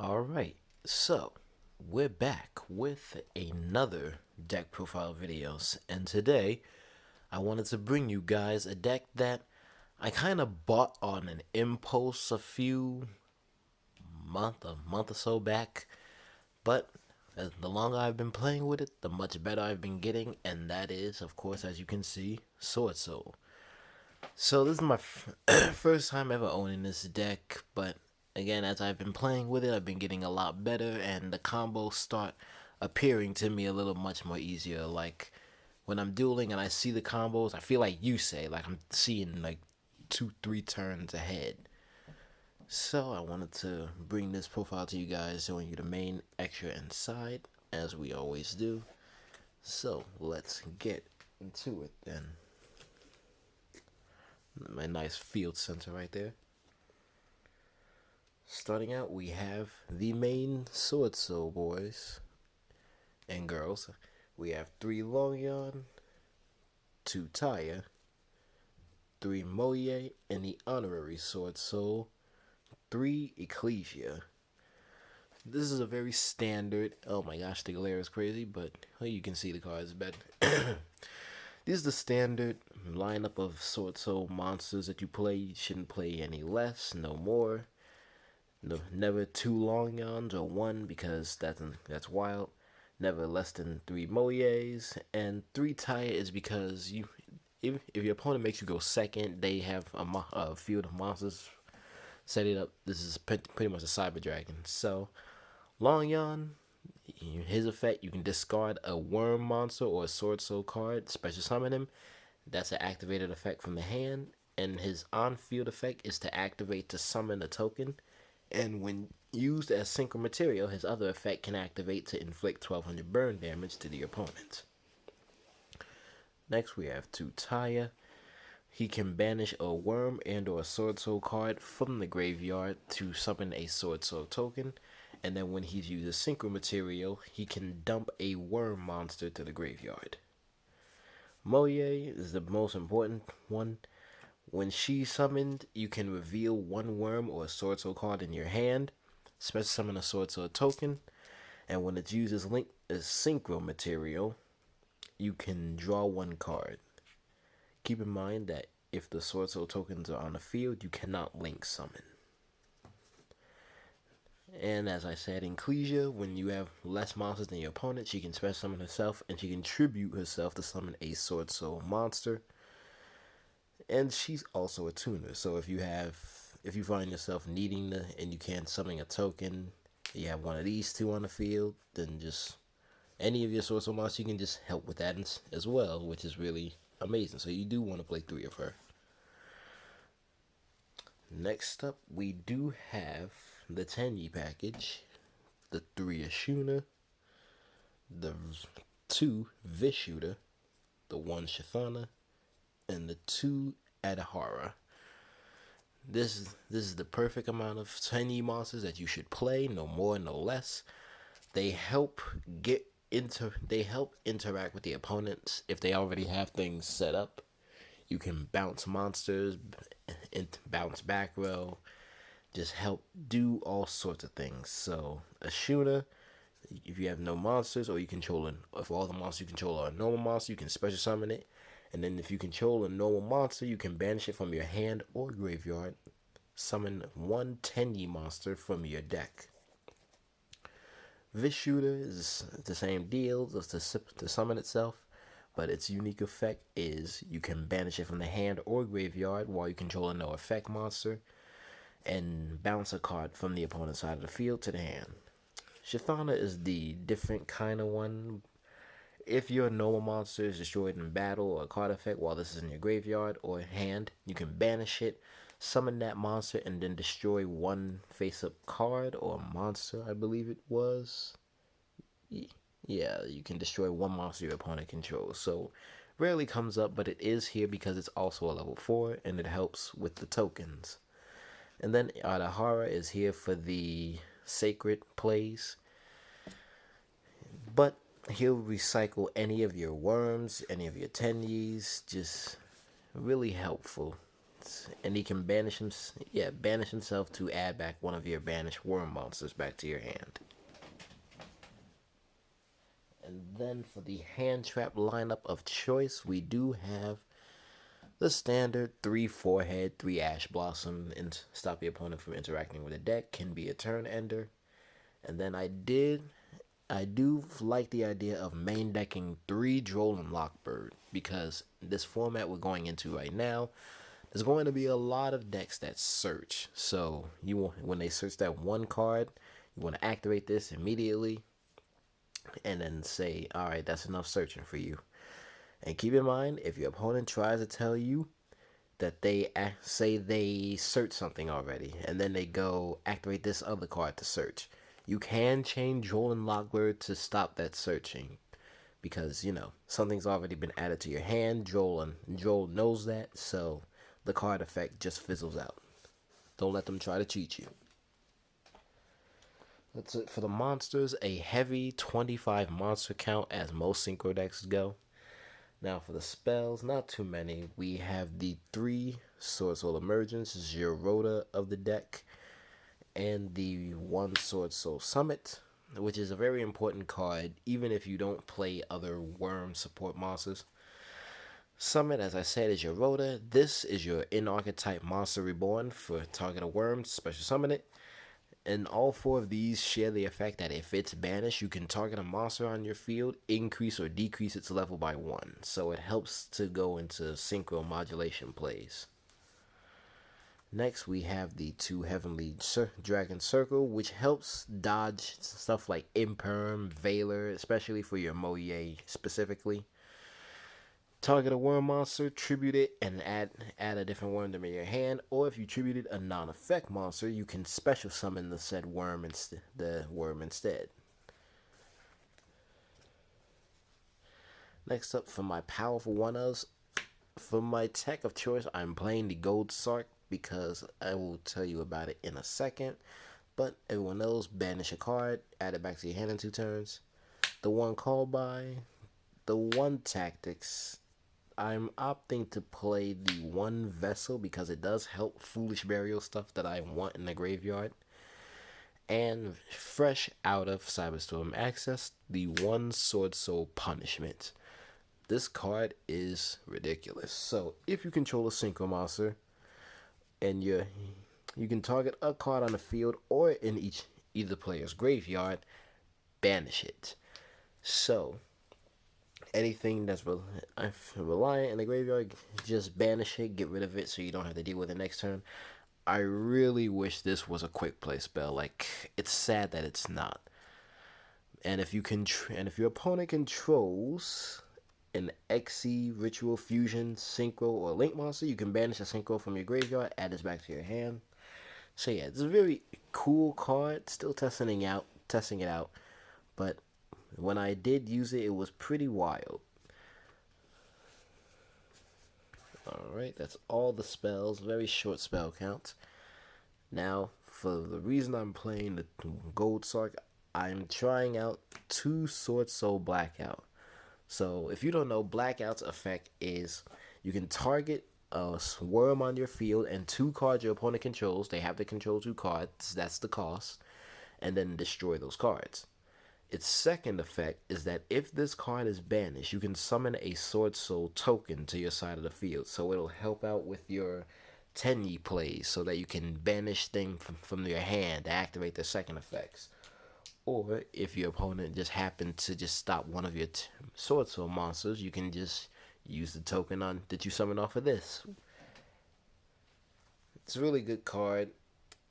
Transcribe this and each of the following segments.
Alright, so we're back with another deck profile videos, and today I wanted to bring you guys a deck that I kind of bought on an impulse a month or so back, but the longer I've been playing with it, the much better I've been getting, and that is, of course, as you can see, Swordsoul. So this is my first time ever owning this deck, but again, as I've been playing with it, I've been getting a lot better, and the combos start appearing to me a little much more easier. Like when I'm dueling and I see the combos, I feel like you say, like I'm seeing like 2, 3 turns ahead. So I wanted to bring this profile to you guys, showing you the main, extra, and side, as we always do. So let's get into it then. My nice field center right there. Starting out, we have the main Swordsoul boys and girls. We have 3 Longyon, 2 Taya, 3 Moye, and the honorary Swordsoul, 3 Ecclesia. This is a very standard, oh my gosh, the glare is crazy, but you can see the cards better. This is the standard lineup of Swordsoul monsters that you play. You shouldn't play any less, no more. No, never 2 Longyons or 1 because that's wild. Never less than 3 Moyes, and 3 Taya is because if your opponent makes you go second, they have a field of monsters set it up. This is pretty much a Cyber Dragon. So Longyon, his effect, you can discard a Worm monster or a Swordsoul card, special summon him. That's an activated effect from the hand, and his on-field effect is to activate to summon a token. And when used as Synchro material, his other effect can activate to inflict 1200 burn damage to the opponent. Next we have 2 Taya. He can banish a Worm and or a Swordsoul card from the graveyard to summon a Swordsoul token. And then when he's used as Synchro material, he can dump a Worm monster to the graveyard. Moye is the most important one. When she's summoned, you can reveal 1 Worm or a Swordsoul card in your hand, special summon a Swordsoul token, and when it's used as Synchro material, you can draw 1 card. Keep in mind that if the Swordsoul tokens are on the field, you cannot link summon. And as I said, in Ecclesia, when you have less monsters than your opponent, she can special summon herself, and she can tribute herself to summon a Swordsoul monster. And she's also a tuner, so if you find yourself needing and you can't summon a token, you have one of these 2 on the field, then just any of your Swordsoul monsters, you can just help with that as well, which is really amazing. So you do want to play 3 of her. Next up, we do have the Tandy Package, the 3 Ashuna, the 2 Vishuda, the 1 Shithana, and the 2 Adahara. This is the perfect amount of Tenyi monsters that you should play, no more, no less. They help interact with the opponents if they already have things set up. You can bounce monsters, bounce back row, just help do all sorts of things. So Ashuna, if you have no monsters or you control if all the monsters you control are a normal monster, you can special summon it. And then if you control a normal monster, you can banish it from your hand or graveyard. Summon 1 Tenyi monster from your deck. Vishuda is the same deal, just to summon itself, but its unique effect is you can banish it from the hand or graveyard while you control a no effect monster, and bounce a card from the opponent's side of the field to the hand. Shithana is the different kind of one. If your normal monster is destroyed in battle or a card effect while this is in your graveyard or hand, you can banish it, summon that monster, and then destroy 1 face-up card or monster, I believe it was. Yeah, you can destroy 1 monster your opponent controls. So, rarely comes up, but it is here because it's also a level 4, and it helps with the tokens. And then Adahara is here for the sacred plays. But he'll recycle any of your worms, any of your Tenyis, just really helpful. and he can banish himself to add back one of your banished worm monsters back to your hand. And then for the hand trap lineup of choice, we do have the standard 3 Forehead, 3 Ash Blossom, and stop your opponent from interacting with the deck. Can be a turn ender. And then I do like the idea of main decking 3 Droll and Lockbird, because this format we're going into right now, there's going to be a lot of decks that search. So when they search that one card, you want to activate this immediately and then say, all right, that's enough searching for you. And keep in mind, if your opponent tries to tell you that they say they search something already, and then they go activate this other card to search, you can chain Droll and Lockbird to stop that searching, because something's already been added to your hand. Droll knows that, so the card effect just fizzles out. Don't let them try to cheat you. That's it for the monsters. A heavy 25 monster count, as most Synchro decks go. Now for the spells, not too many. We have the 3 Swordsoul Emergence, Zerota of the deck, and the 1 Swordsoul Summit, which is a very important card even if you don't play other worm support monsters. Summit, as I said, is your Rhoda. This is your in-archetype monster reborn. For target a worm, special summon it. And all 4 of these share the effect that if it's banished, you can target a monster on your field, increase or decrease its level by 1. So it helps to go into synchro modulation plays. Next, we have the 2 Heavenly Dragon Circle, which helps dodge stuff like Imperm, Veiler, especially for your Moye specifically. Target a worm monster, tribute it, and add a different worm to your hand. Or if you tributed a non-effect monster, you can special summon the said worm instead. Next up, for my powerful one-ofs, for my tech of choice, I'm playing the Gold Sark, because I will tell you about it in a second. But everyone knows, banish a card, add it back to your hand in 2 turns. The 1 call by, the 1 tactics. I'm opting to play the 1 Vessel because it does help foolish burial stuff that I want in the graveyard. And fresh out of Cyberstorm Access, the 1 Swordsoul Punishment. This card is ridiculous. So if you control a Synchro monster, and you can target a card on the field or in either player's graveyard, banish it. So anything that's reliant in the graveyard, just banish it, get rid of it so you don't have to deal with it next turn. I really wish this was a quick play spell. Like, it's sad that it's not. And if your opponent controls an Xe, Ritual Fusion, Synchro, or Link monster, you can banish a Synchro from your graveyard, add this back to your hand. So yeah, it's a very cool card. Still testing it out, but when I did use it, it was pretty wild. Alright, that's all the spells. Very short spell count. Now, for the reason I'm playing the Gold Sark, I'm trying out 2 Swordsoul Blackout. So, if you don't know, Blackout's effect is you can target a worm on your field and 2 cards your opponent controls. They have to control 2 cards. That's the cost. And then destroy those cards. Its second effect is that if this card is banished, you can summon a Swordsoul token to your side of the field. So it'll help out with your Tenyi plays so that you can banish things from your hand to activate the second effects. Or if your opponent just happened to just stop one of your Swordsoul monsters, you can just use the token that you summon off of this. It's a really good card.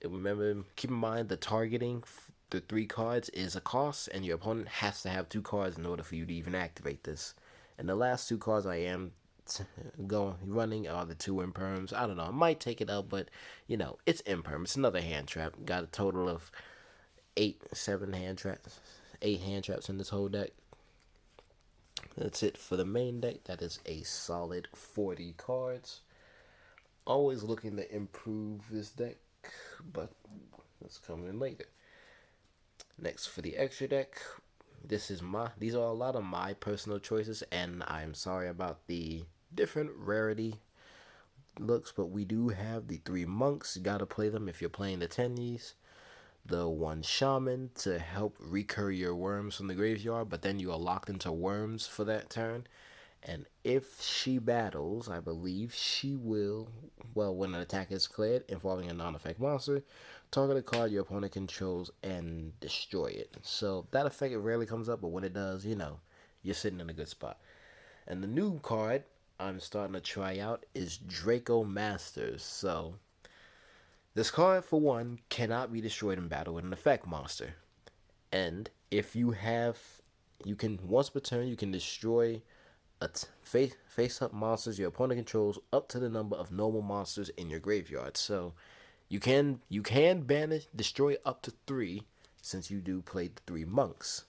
Remember, keep in mind the targeting. The 3 cards is a cost, and your opponent has to have 2 cards in order for you to even activate this. And the last 2 cards I am running are the 2 Imperms. I don't know, I might take it out, but it's Imperm. It's another hand trap. Got a total of 8 hand traps in this whole deck. That's it for the main deck. That is a solid 40 cards. Always looking to improve this deck, but that's coming later. Next, for the extra deck, these are a lot of my personal choices, and I'm sorry about the different rarity looks, but we do have the 3 monks. You gotta play them if you're playing the Tenyis. The 1 shaman to help recur your worms from the graveyard, but then you are locked into worms for that turn. And if she battles, I believe she will, well, when an attack is cleared involving a non-effect monster, target a card your opponent controls and destroy it. So that effect, it rarely comes up, but when it does, you're sitting in a good spot. And the new card I'm starting to try out is Draco Masters. So this card, for one, cannot be destroyed in battle with an effect monster. And if you have, you can, once per turn, you can destroy face-up monsters your opponent controls up to the number of normal monsters in your graveyard. So you can banish, destroy up to 3, since you do play the 3 monks.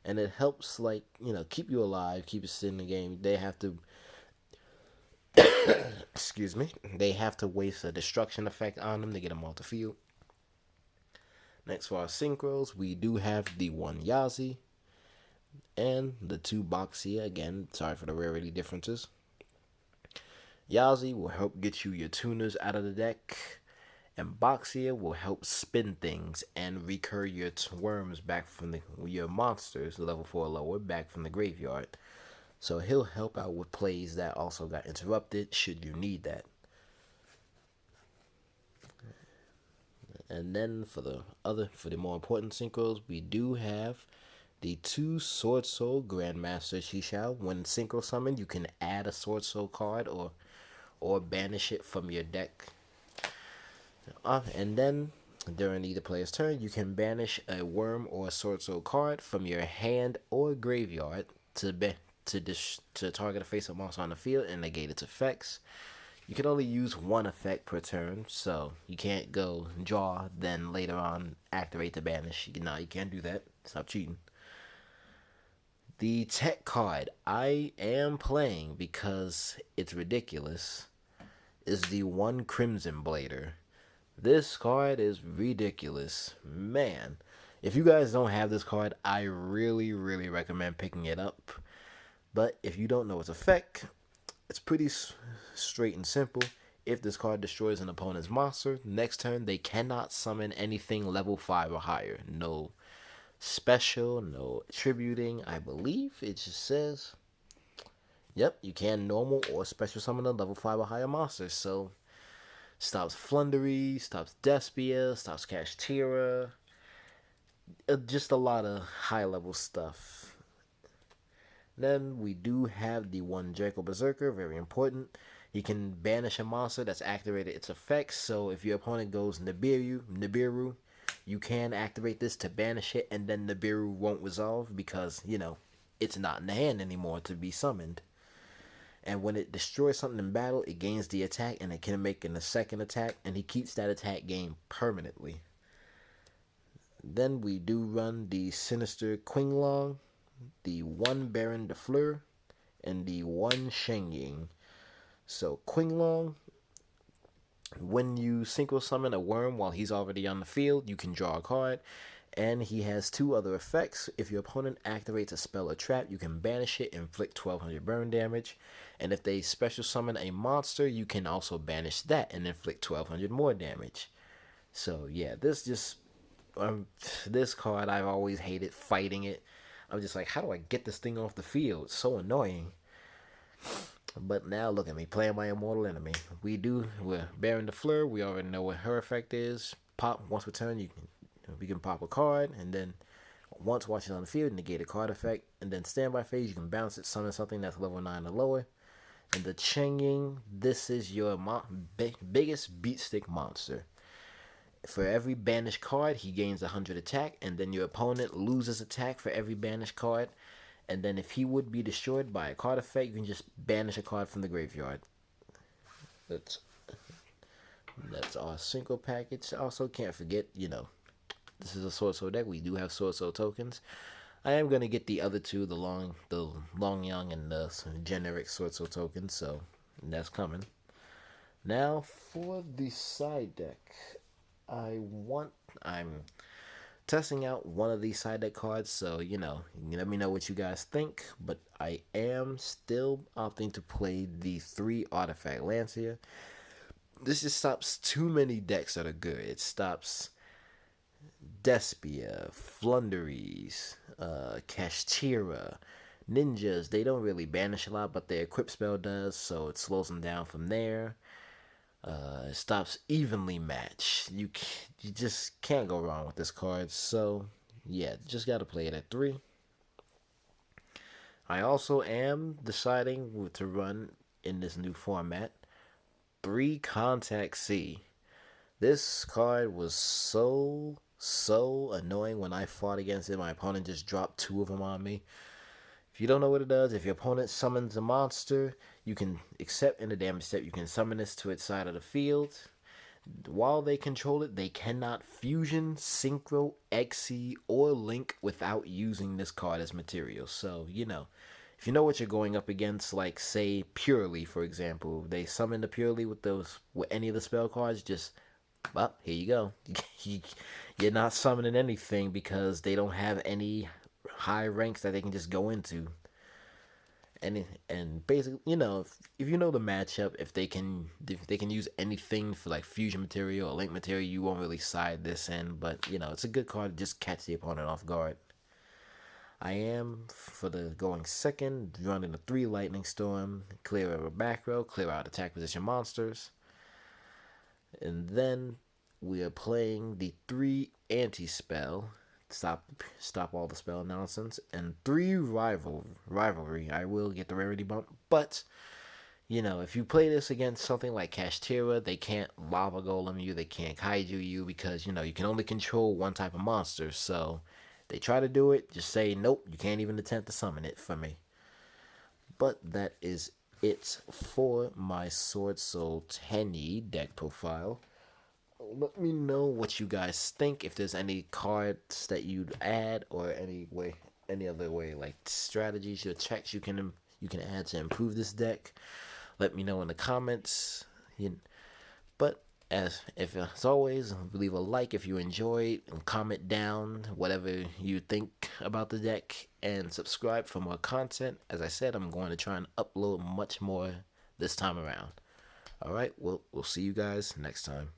And it helps, like, keep you alive, keep you in the game. They have to excuse me, they have to waste a destruction effect on them to get them off the field. Next, for our synchros, we do have the 1 Yazi and the 2 Boxia. Again, sorry for the rarity differences. Yazi will help get you your tuners out of the deck, and Boxia will help spin things and recur your worms back from your monsters, level 4 or lower, back from the graveyard. So he'll help out with plays that also got interrupted should you need that. And then for the more important synchros, we do have the 2 Swordsoul Grandmaster Shishao. When synchro summoned, you can add a Swordsoul card or banish it from your deck. And then during either player's turn, you can banish a worm or a Swordsoul card from your hand or graveyard to target a face-up monster on the field and negate its effects. You can only use 1 effect per turn, so you can't go draw, then later on activate to banish. You can't do that. Stop cheating. The tech card I am playing because it's ridiculous is the 1 Crimson Blader. This card is ridiculous. Man, if you guys don't have this card, I really, really recommend picking it up. But if you don't know its effect, it's pretty straight and simple. If this card destroys an opponent's monster, next turn they cannot summon anything level 5 or higher. No special, no tributing. I believe it just says, yep, you can normal or special summon a level 5 or higher monster. So stops Flundery, stops Despia, stops Kashtira. Just a lot of high level stuff. Then we do have the 1 Draco Berserker, very important. You can banish a monster that's activated its effects. So if your opponent goes Nibiru, you can activate this to banish it, and then Nibiru won't resolve because, it's not in the hand anymore to be summoned. And when it destroys something in battle, it gains the attack, and it can make a second attack, and he keeps that attack gain permanently. Then we do run the Sinister Qinglong, the 1 Baron de Fleur, and the 1 Shengying. So Qinglong, when you synchro summon a worm while he's already on the field, you can draw a card, and he has 2 other effects. If your opponent activates a spell or trap, you can banish it, inflict 1200 burn damage, and if they special summon a monster, you can also banish that and inflict 1200 more damage. So yeah, this card, I've always hated fighting it. I'm just like, how do I get this thing off the field? It's so annoying. But now look at me, playing my immortal enemy. We're Baron de Fleur. We already know what her effect is. Pop once per turn. We can pop a card, and then once while she's on the field, negate a card effect, and then standby phase. You can bounce it, summon something that's level 9 or lower. And the Chengying, this is your biggest beatstick monster. For every banished card, he gains 100 attack, and then your opponent loses attack for every banished card. And then if he would be destroyed by a card effect, you can just banish a card from the graveyard. That's our Synchro package. Also, can't forget, this is a Swordsoul deck. We do have Swordsoul tokens. I am going to get the other 2, the Long Young and the generic Swordsoul tokens, so that's coming. Now, for the side deck, I'm testing out one of these side deck cards, so you know, let me know what you guys think. But I am still opting to play the 3 artifact Lancia. This just stops too many decks that are good. It stops Despia, Flunderies, Kashtira, Ninjas. They don't really banish a lot, but their equip spell does, so it slows them down from there. It stops evenly match. You just can't go wrong with this card. So yeah, just gotta play it at 3. I also am deciding to run in this new format 3 Contact C. This card was so annoying when I fought against it. My opponent just dropped 2 of them on me. If you don't know what it does, if your opponent summons a monster, you can, except in the damage step, you can summon this to its side of the field. While they control it, they cannot fusion, synchro, XC, or link without using this card as material. So, you know, if you know what you're going up against, like, say, Purely, for example, they summon the Purely with any of the spell cards, just, well, here you go. You're not summoning anything because they don't have any high ranks that they can just go into. And basically, you know, if you know the matchup, if they can use anything for like fusion material or link material, you won't really side this in. But you know, it's a good card to just catch the opponent off guard. I am for the going second, running the 3 Lightning Storm, clear over back row, clear out attack position monsters, and then we are playing the 3 anti-spell. Stop all the spell nonsense, and 3 rivalry. I will get the rarity bump, but you know, if you play this against something like Kashtira, they can't lava golem you, they can't kaiju you, because you know you can only control one type of monster. So they try to do it, just say nope, you can't even attempt to summon it for me. But that is it for my Swordsoul Tenyi deck profile. Let me know what you guys think. If there's any cards that you'd add, or any other way, like strategies or checks you can add to improve this deck. Let me know in the comments. But as always, leave a like if you enjoyed, and comment down whatever you think about the deck, and subscribe for more content. As I said, I'm going to try and upload much more this time around. All right, we'll see you guys next time.